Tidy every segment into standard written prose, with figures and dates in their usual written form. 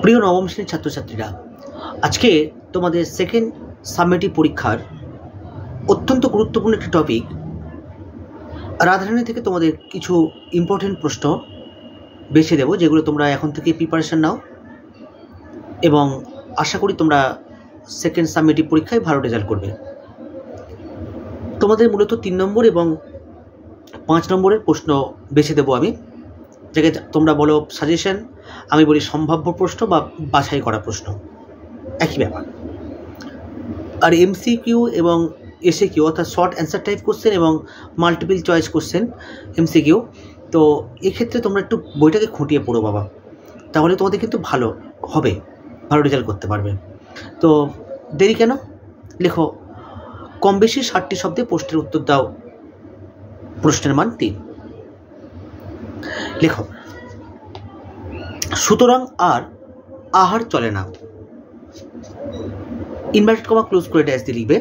প্রিয় নবম শ্রেণীর ছাত্রছাত্রীরা, আজকে তোমাদের সেকেন্ড সাবমেটিভ পরীক্ষার অত্যন্ত গুরুত্বপূর্ণ একটি টপিক রাধারানী থেকে তোমাদের কিছু ইম্পর্টেন্ট প্রশ্ন বেছে দেব, যেগুলো তোমরা এখন থেকে প্রিপারেশান নাও এবং আশা করি তোমরা সেকেন্ড সাবমেটিভ পরীক্ষায় ভালো রেজাল্ট করবে। তোমাদের মূলত 3 নম্বর এবং 5 নম্বরের প্রশ্ন বেছে দেবো আমি, যাকে তোমরা বলো সাজেশন, আমি বলি সম্ভাব্য প্রশ্ন বা বাছাই করা প্রশ্ন, একই ব্যাপার। আর এমসিকিউ এবং এসএকিউ অর্থাৎ শর্ট অ্যান্সার টাইপ কোশ্চেন এবং মাল্টিপল চয়েস কোশ্চেন এমসিকিউ, তো এক্ষেত্রে তোমরা একটু বইটাকে খুঁটিয়ে পড়ো বাবা, তাহলে তোমাদের কিন্তু ভালো হবে, ভালো রেজাল্ট করতে পারবে। তো দেরি কেন, লেখো কম বেশি 60টি শব্দে প্রশ্নের উত্তর দাও। প্রশ্নের মান 3। লেখো সুতরাং আর আহার চলে না, ইনভার্টেড কমা ক্লোজ করে ড্যাশ দিয়ে লিখবে।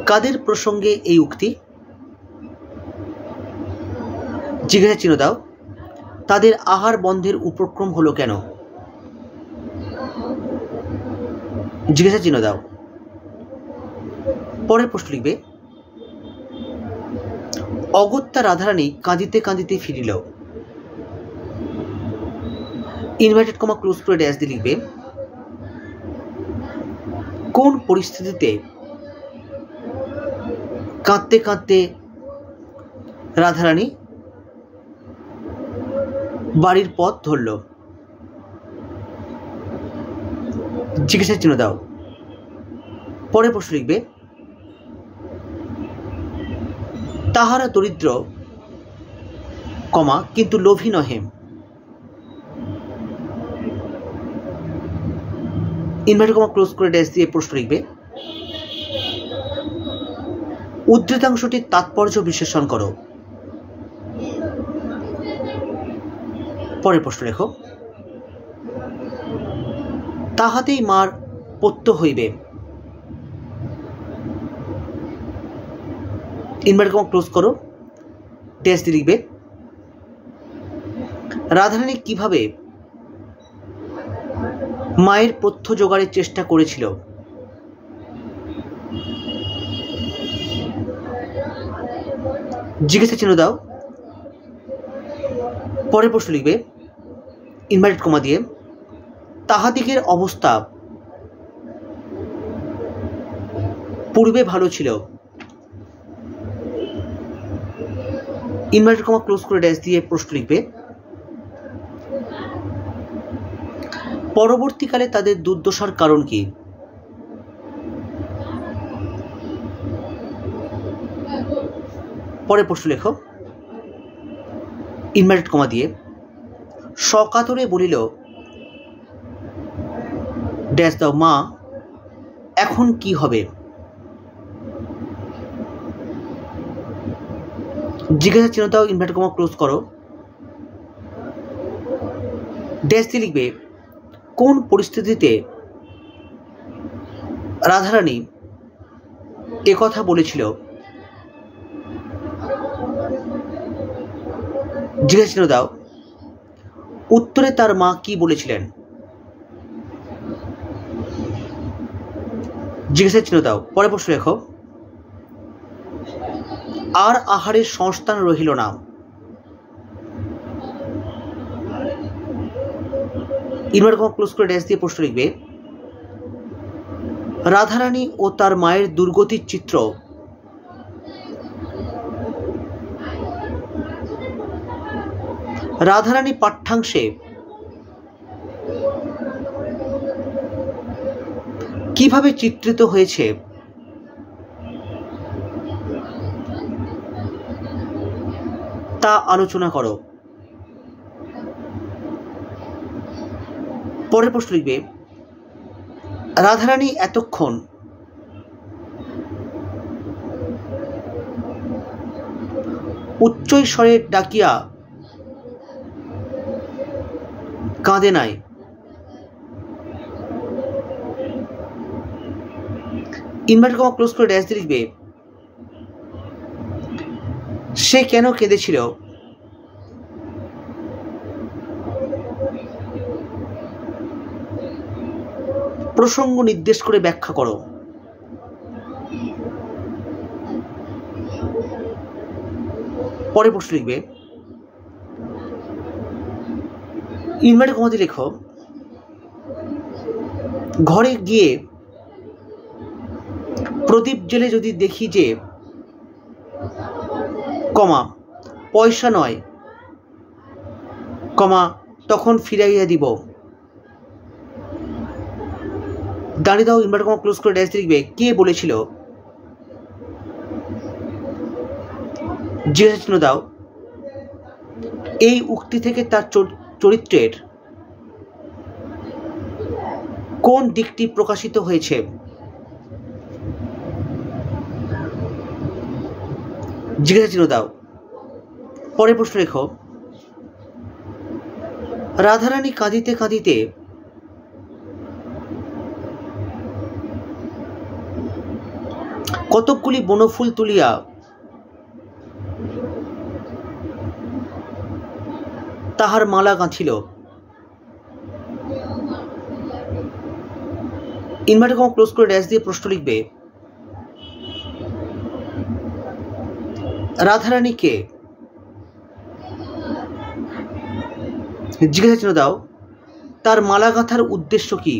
কাদের প্রসঙ্গে এই উক্তি? জিজ্ঞাসা চিহ্ন দাও। তাদের আহার বন্ধের উপক্রম হলো কেন? জিজ্ঞাসা চিহ্ন দাও। পরের প্রশ্ন লিখবে। অগত্যা রাধারানী কাঁদিতে কাঁদিতে ফিরিল, ইনভার্টেড কমা ক্লোজ করে ড্যাশ দিয়ে লিখবে। কোন পরিস্থিতিতে কাঁদতে কাঁদতে রাধারানী বাড়ির পথ ধরল? জিজ্ঞাসা চিহ্ন দাও। পরের প্রশ্ন লিখবে। তাহারা দরিদ্র, কমা কিন্তু লোভী নহে, ইনভার্টেড কমা ক্লোজ করে ড্যাশ দিয়ে প্রশ্ন লিখবে। উদ্ধৃতাংশটির তাৎপর্য বিশ্লেষণ করো। পরের প্রশ্ন লেখো। তাহাতেই মার পত্য হইবে, ইনভার্টেড কমা ক্লোজ করো ড্যাশ দিয়ে লিখবে। রাধারানী কিভাবে মায়ের পথ্য জোগাড়ের চেষ্টা করেছিল? জিজ্ঞাসা চিহ্ন দাও। পরের প্রশ্ন লিখবে ইনভার্টেড কমা দিয়ে। তাহাদিগের অবস্থা পূর্বে ভালো ছিল, ইনভার্টেড কমা ক্লোজ করে ড্যাশ দিয়ে প্রশ্ন লিখবে। পরবর্তীকালে তাদের দুর্দশার কারণ কি? পরের প্রশ্ন লেখো ইনভার্টেড কমা দিয়ে। সকাতরে বলিল ড্যাশ দাও, মা এখন কি হবে? জিজ্ঞাসা চিহ্ন দাও, ইনভার্টেড কমা ক্লোজ করো ড্যাশ দিয়ে লিখবে। কোন পরিস্থিতিতে রাধারানী একথা বলেছিল? জিজ্ঞাসা চিহ্ন দাও। উত্তরে তার মা কি বলেছিলেন? জিজ্ঞাসা চিহ্ন দাও। পরের প্রশ্ন লেখো। আর আহারের সংস্থান রহিল না, ইনভার্টেড কমা ক্লোজ করে ড্যাশ দিয়ে প্রশ্ন লিখবে। রাধারানী ও তার মায়ের দুর্গতির চিত্র রাধারানী পাঠ্যাংশে কিভাবে চিত্রিত হয়েছে তা আলোচনা করো। পরের প্রশ্ন লিখবে। রাধারানী এতক্ষণ উচ্চস্বরে ডাকিয়া কাঁদে নাই, ইনভার্টেড কমা ক্লোজ করে ড্যাশ দিয়ে লিখবে। সে কেন কেঁদেছিল? প্রসঙ্গ নির্দেশ করে ব্যাখ্যা করো। পরের প্রশ্ন লিখবে, ইনভার্টেড কমাতে লেখো, ঘরে গিয়ে প্রদীপ জেলে যদি দেখি যে কমা পয়সা নয় কমা তখন ফিরাইয়া দিব। দাঁড়িয়ে দাও, ইনভার্টার কমা ক্লোজ করে ড্যাশ লিখবে, কে বলেছিল? জিজ্ঞাসা চিহ্ন দাও, এই উক্তি থেকে তার চরিত্রের কোন দিকটি প্রকাশিত হয়েছে? জিজ্ঞাসা চিহ্ন দাও। পরের প্রশ্ন লেখো, রাধারানী কাঁদিতে কাঁদিতে কতকগুলি বনফুল তুলিয়া তাহার মালা গাঁথিল। ইনভার্টার কমা ক্লোজ করে ড্যাশ দিয়ে প্রশ্ন লিখবে, রাধারানীকে জিজ্ঞাসা চিহ্ন দাও, তার মালা গাঁথার উদ্দেশ্য কি?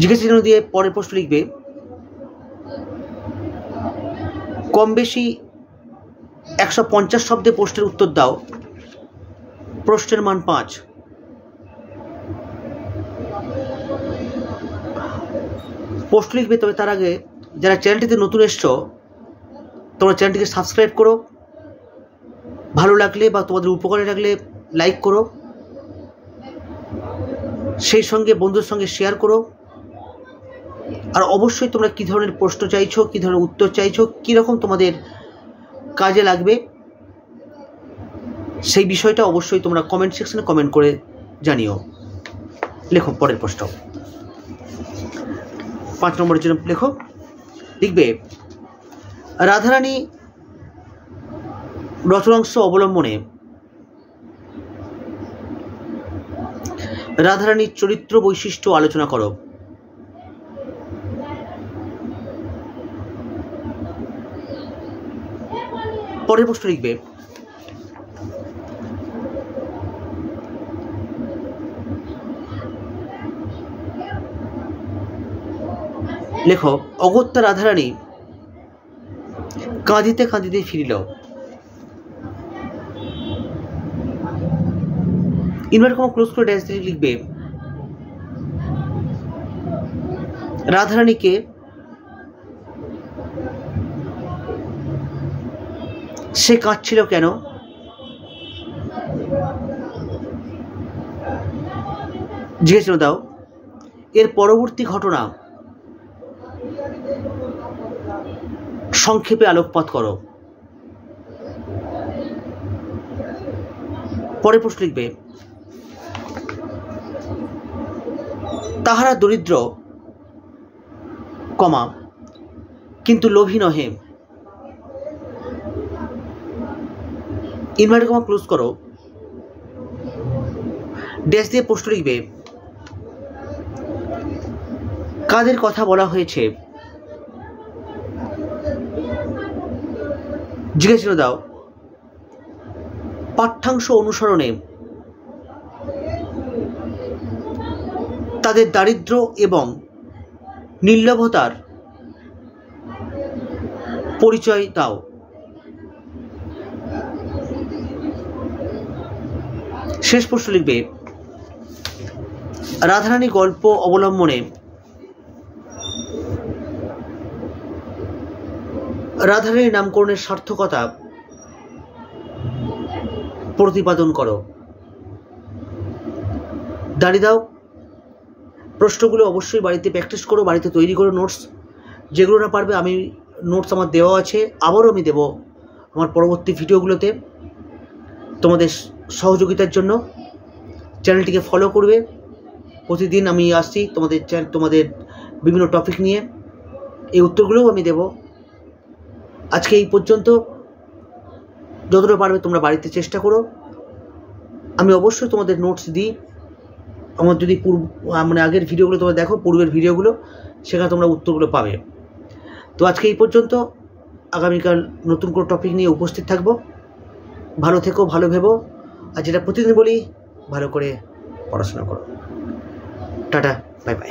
জিজ্ঞাসা চিহ্ন দিয়ে পরের প্রশ্ন লিখবে, কম বেশি 150 শব্দে প্রশ্নের উত্তর দাও। প্রশ্নের মান 5। প্রশ্ন লিখবে, তবে তার আগে যারা চ্যানেলটিতে নতুন এসছো তোমরা চ্যানেলটিকে সাবস্ক্রাইব করো, ভালো লাগলে বা তোমাদের উপকারে লাগলে লাইক করো, সেই সঙ্গে বন্ধুদের সঙ্গে শেয়ার করো। আর অবশ্যই তোমরা কী ধরনের প্রশ্ন চাইছো, কী ধরনের উত্তর চাইছো, কীরকম তোমাদের কাজে লাগবে সেই বিষয়টা অবশ্যই তোমরা কমেন্ট সেকশনে কমেন্ট করে জানিও। লেখো পরের প্রশ্ন, 5 নম্বরের জন্য লেখো, লিখবে, রাধারানী রচনাংশ অবলম্বনে রাধারানীর চরিত্র বৈশিষ্ট্য আলোচনা করো। পরের প্রশ্ন লিখবে, লেখো, অগত্যা রাধারানী কাঁদিতে কাঁদিতে ফিরিল। ইনভার্টার কমা ক্লোজ করে ড্যাশ দিয়ে লিখবে, রাধারানীকে সে কাঁদছিল কেন? জিজ্ঞাসা দাও, এর পরবর্তী ঘটনা সংক্ষেপে আলোকপাত করো। পরের প্রশ্ন লিখবে, তাহারা দরিদ্র কমা কিন্তু লোভী নহে। ইনভার্টার কমা ক্লোজ করো, ড্যাশ দিয়ে প্রশ্ন লিখবে, কাদের কথা বলা হয়েছে? জিজ্ঞাসা দাও, পাঠ্যাংশ অনুসরণে তাদের দারিদ্র্য এবং নির্লভতার পরিচয় দাও। শেষ প্রশ্ন লিখবে, রাধারানী গল্প অবলম্বনে রাধারানী নামকরণের সার্থকতা প্রতিপাদন করো। দাঁড়িয়ে দাও, প্রশ্নগুলো অবশ্যই বাড়িতে প্র্যাকটিস করো, বাড়িতে তৈরি করো নোটস। যেগুলো না পারবে আমি নোটস আমার দেওয়া আছে, আবারও আমি দেব আমার পরবর্তী ভিডিওগুলোতে তোমাদের সহযোগিতার জন্য। চ্যানেলটিকে ফলো করবে, প্রতিদিন আমি আসছি তোমাদের বিভিন্ন টপিক নিয়ে, এই উত্তরগুলোও আমি দেব। আজকে এই পর্যন্ত, যতটা পারবে তোমরা বাড়িতে চেষ্টা করো। আমি অবশ্যই তোমাদের নোটস দিই। আমার যদি মানে আগের ভিডিওগুলো তোমরা দেখো, পূর্বের ভিডিওগুলো, সেখানে তোমরা উত্তরগুলো পাবে। তো আজকে এই পর্যন্ত। আগামীকাল নতুন কোনো টপিক নিয়ে উপস্থিত থাকবো। ভালো থেকো, ভালো ভেবো, আর যেটা প্রতিদিন বলি, ভালো করে পড়াশোনা করো। Tata, bye bye.